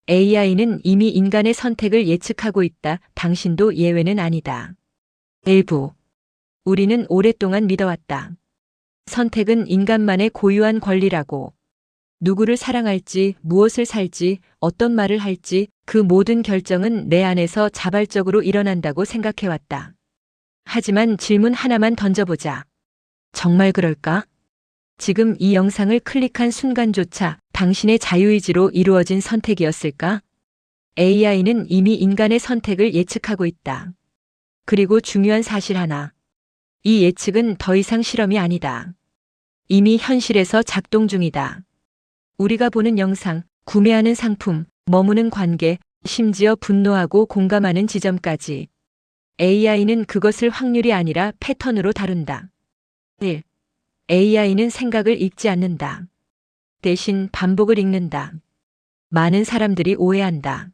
AI는 이미 인간의 선택을 예측하고 있다. 당신도 예외는 아니다. 일부. 우리는 오랫동안 믿어왔다. 선택은 인간만의 고유한 권리라고. 누구를 사랑할지, 무엇을 살지, 어떤 말을 할지 그 모든 결정은 내 안에서 자발적으로 일어난다고 생각해왔다. 하지만 질문 하나만 던져보자. 정말 그럴까? 지금 이 영상을 클릭한 순간조차 당신의 자유의지로 이루어진 선택이었을까? AI는 이미 인간의 선택을 예측하고 있다. 그리고 중요한 사실 하나. 이 예측은 더 이상 실험이 아니다. 이미 현실에서 작동 중이다. 우리가 보는 영상, 구매하는 상품, 머무는 관계, 심지어 분노하고 공감하는 지점까지. AI는 그것을 확률이 아니라 패턴으로 다룬다. 1. AI는 생각을 읽지 않는다. 대신 반복을 읽는다. 많은 사람들이 오해한다.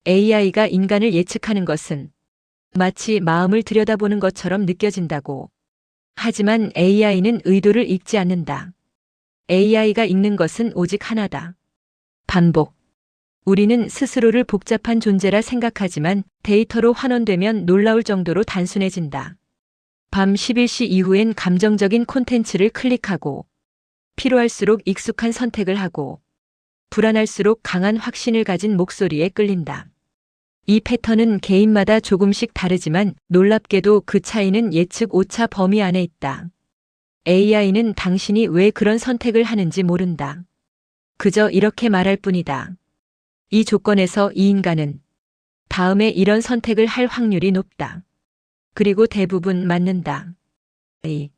AI가 인간을 예측하는 것은 마치 마음을 들여다보는 것처럼 느껴진다고. 하지만 AI는 의도를 읽지 않는다. AI가 읽는 것은 오직 하나다. 반복. 우리는 스스로를 복잡한 존재라 생각하지만 데이터로 환원되면 놀라울 정도로 단순해진다. 밤 11시 이후엔 감정적인 콘텐츠를 클릭하고, 필요할수록 익숙한 선택을 하고, 불안할수록 강한 확신을 가진 목소리에 끌린다. 이 패턴은 개인마다 조금씩 다르지만 놀랍게도 그 차이는 예측 오차 범위 안에 있다. AI는 당신이 왜 그런 선택을 하는지 모른다. 그저 이렇게 말할 뿐이다. 이 조건에서 이 인간은 다음에 이런 선택을 할 확률이 높다. 그리고 대부분 맞는다. 이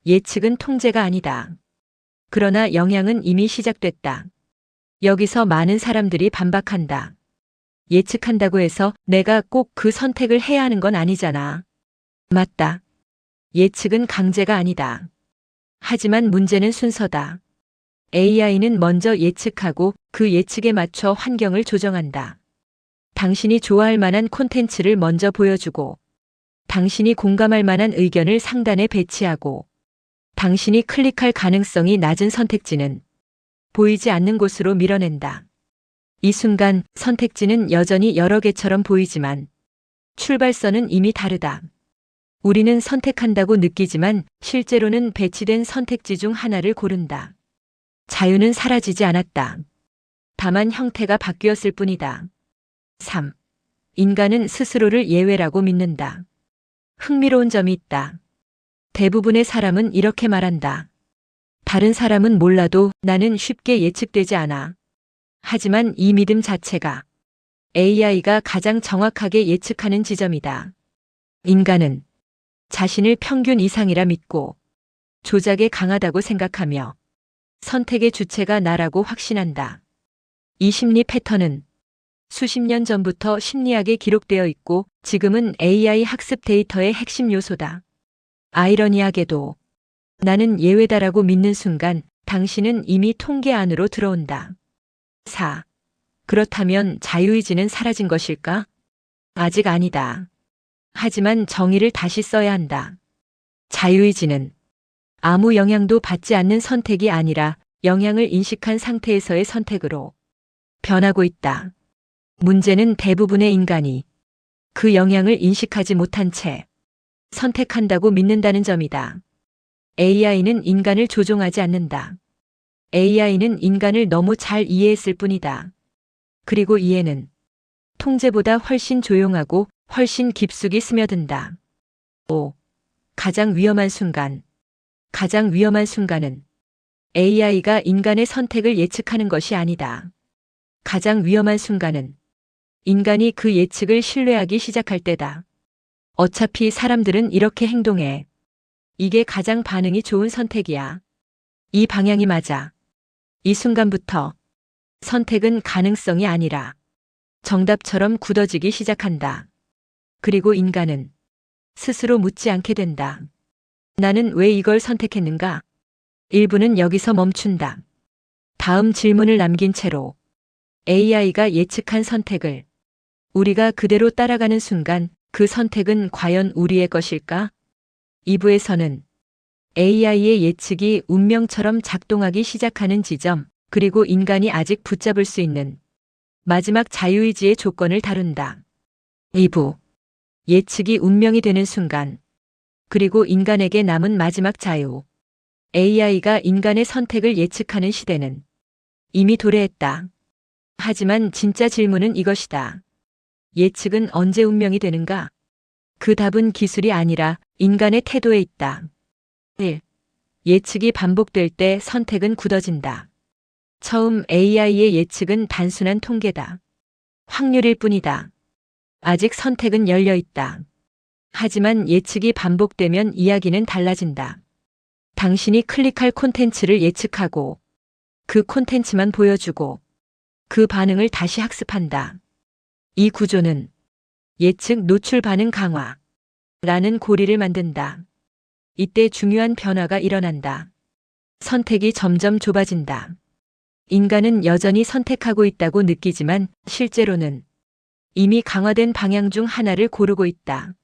예측은 통제가 아니다. 그러나 영향은 이미 시작됐다. 여기서 많은 사람들이 반박한다. 예측한다고 해서 내가 꼭 그 선택을 해야 하는 건 아니잖아. 맞다. 예측은 강제가 아니다. 하지만 문제는 순서다. AI는 먼저 예측하고 그 예측에 맞춰 환경을 조정한다. 당신이 좋아할 만한 콘텐츠를 먼저 보여주고, 당신이 공감할 만한 의견을 상단에 배치하고, 당신이 클릭할 가능성이 낮은 선택지는 보이지 않는 곳으로 밀어낸다. 이 순간 선택지는 여전히 여러 개처럼 보이지만 출발선은 이미 다르다. 우리는 선택한다고 느끼지만 실제로는 배치된 선택지 중 하나를 고른다. 자유는 사라지지 않았다. 다만 형태가 바뀌었을 뿐이다. 3. 인간은 스스로를 예외라고 믿는다. 흥미로운 점이 있다. 대부분의 사람은 이렇게 말한다. 다른 사람은 몰라도 나는 쉽게 예측되지 않아. 하지만 이 믿음 자체가 AI가 가장 정확하게 예측하는 지점이다. 인간은 자신을 평균 이상이라 믿고 조작에 강하다고 생각하며 선택의 주체가 나라고 확신한다. 이 심리 패턴은 수십 년 전부터 심리학에 기록되어 있고 지금은 AI 학습 데이터의 핵심 요소다. 아이러니하게도 나는 예외다라고 믿는 순간 당신은 이미 통계 안으로 들어온다. 4. 그렇다면 자유의지는 사라진 것일까? 아직 아니다. 하지만 정의를 다시 써야 한다. 자유의지는 아무 영향도 받지 않는 선택이 아니라 영향을 인식한 상태에서의 선택으로 변하고 있다. 문제는 대부분의 인간이 그 영향을 인식하지 못한 채 선택한다고 믿는다는 점이다. AI는 인간을 조종하지 않는다. AI는 인간을 너무 잘 이해했을 뿐이다. 그리고 이해는 통제보다 훨씬 조용하고 훨씬 깊숙이 스며든다. 5. 가장 위험한 순간. 가장 위험한 순간은 AI가 인간의 선택을 예측하는 것이 아니다. 가장 위험한 순간은 인간이 그 예측을 신뢰하기 시작할 때다. 어차피 사람들은 이렇게 행동해. 이게 가장 반응이 좋은 선택이야. 이 방향이 맞아. 이 순간부터 선택은 가능성이 아니라 정답처럼 굳어지기 시작한다. 그리고 인간은 스스로 묻지 않게 된다. 나는 왜 이걸 선택했는가? 일부는 여기서 멈춘다. 다음 질문을 남긴 채로 AI가 예측한 선택을 우리가 그대로 따라가는 순간 그 선택은 과연 우리의 것일까? 2부에서는 AI의 예측이 운명처럼 작동하기 시작하는 지점, 그리고 인간이 아직 붙잡을 수 있는 마지막 자유의지의 조건을 다룬다. 2부. 예측이 운명이 되는 순간. 그리고 인간에게 남은 마지막 자유. AI가 인간의 선택을 예측하는 시대는 이미 도래했다. 하지만 진짜 질문은 이것이다. 예측은 언제 운명이 되는가? 그 답은 기술이 아니라 인간의 태도에 있다. 1. 예측이 반복될 때 선택은 굳어진다. 처음 AI의 예측은 단순한 통계다. 확률일 뿐이다. 아직 선택은 열려 있다. 하지만 예측이 반복되면 이야기는 달라진다. 당신이 클릭할 콘텐츠를 예측하고 그 콘텐츠만 보여주고 그 반응을 다시 학습한다. 이 구조는 예측 노출 반응 강화라는 고리를 만든다. 이때 중요한 변화가 일어난다. 선택이 점점 좁아진다. 인간은 여전히 선택하고 있다고 느끼지만 실제로는 이미 강화된 방향 중 하나를 고르고 있다.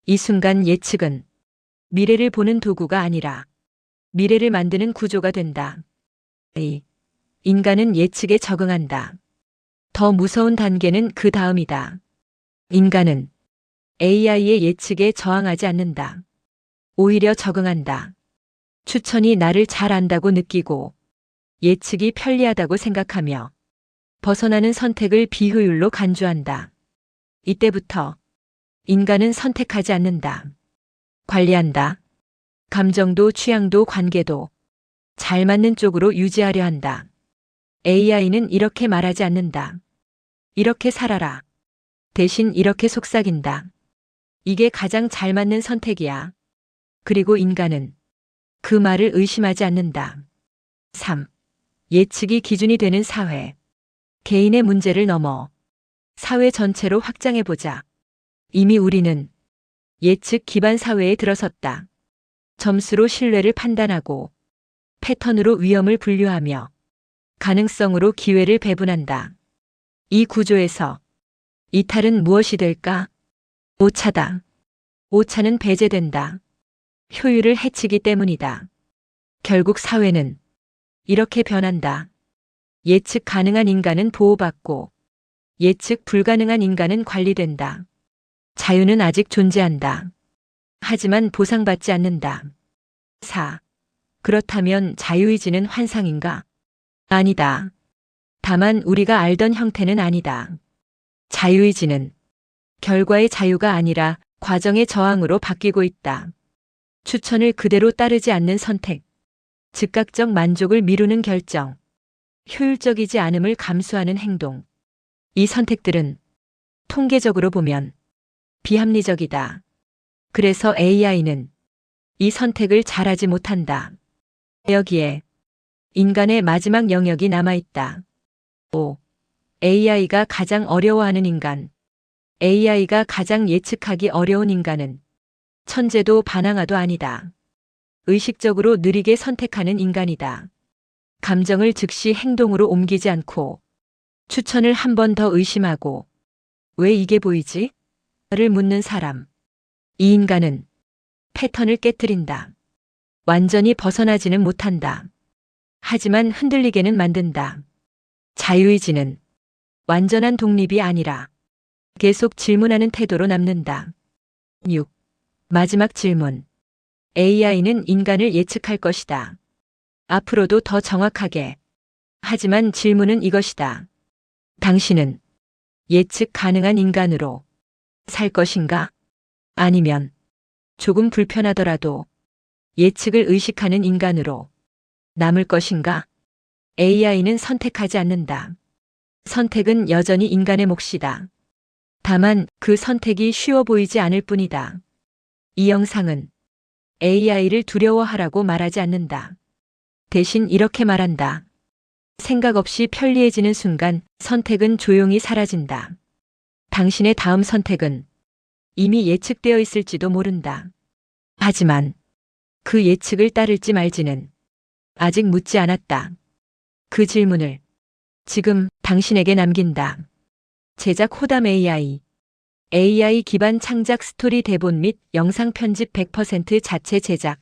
이 순간 예측은 미래를 보는 도구가 아니라 미래를 만드는 구조가 된다. 인간은 예측에 적응한다. 더 무서운 단계는 그 다음이다. 인간은 AI의 예측에 저항하지 않는다. 오히려 적응한다. 추천이 나를 잘 안다고 느끼고 예측이 편리하다고 생각하며 벗어나는 선택을 비효율로 간주한다. 이때부터 인간은 선택하지 않는다. 관리한다. 감정도 취향도 관계도 잘 맞는 쪽으로 유지하려 한다. AI는 이렇게 말하지 않는다. 이렇게 살아라. 대신 이렇게 속삭인다. 이게 가장 잘 맞는 선택이야. 그리고 인간은 그 말을 의심하지 않는다. 3. 예측이 기준이 되는 사회. 개인의 문제를 넘어 사회 전체로 확장해보자. 이미 우리는 예측 기반 사회에 들어섰다. 점수로 신뢰를 판단하고 패턴으로 위험을 분류하며 가능성으로 기회를 배분한다. 이 구조에서 이탈은 무엇이 될까? 오차다. 오차는 배제된다. 효율을 해치기 때문이다. 결국 사회는 이렇게 변한다. 예측 가능한 인간은 보호받고 예측 불가능한 인간은 관리된다. 자유는 아직 존재한다. 하지만 보상받지 않는다. 4. 그렇다면 자유의지는 환상인가? 아니다. 다만 우리가 알던 형태는 아니다. 자유의지는 결과의 자유가 아니라 과정의 저항으로 바뀌고 있다. 추천을 그대로 따르지 않는 선택, 즉각적 만족을 미루는 결정, 효율적이지 않음을 감수하는 행동. 이 선택들은 통계적으로 보면 비합리적이다. 그래서 AI는 이 선택을 잘하지 못한다. 여기에 인간의 마지막 영역이 남아있다. 5. AI가 가장 어려워하는 인간. AI가 가장 예측하기 어려운 인간은 천재도 반항아도 아니다. 의식적으로 느리게 선택하는 인간이다. 감정을 즉시 행동으로 옮기지 않고 추천을 한 번 더 의심하고 왜 이게 보이지? 를 묻는 사람. 이 인간은 패턴을 깨뜨린다. 완전히 벗어나지는 못한다. 하지만 흔들리게는 만든다. 자유의지는 완전한 독립이 아니라 계속 질문하는 태도로 남는다. 6. 마지막 질문. AI는 인간을 예측할 것이다. 앞으로도 더 정확하게. 하지만 질문은 이것이다. 당신은 예측 가능한 인간으로 살 것인가? 아니면 조금 불편하더라도 예측을 의식하는 인간으로 남을 것인가? AI는 선택하지 않는다. 선택은 여전히 인간의 몫이다. 다만 그 선택이 쉬워 보이지 않을 뿐이다. 이 영상은 AI를 두려워하라고 말하지 않는다. 대신 이렇게 말한다. 생각 없이 편리해지는 순간 선택은 조용히 사라진다. 당신의 다음 선택은 이미 예측되어 있을지도 모른다. 하지만 그 예측을 따를지 말지는 아직 묻지 않았다. 그 질문을 지금 당신에게 남긴다. 제작 호담 AI. AI 기반 창작 스토리 대본 및 영상 편집 100% 자체 제작.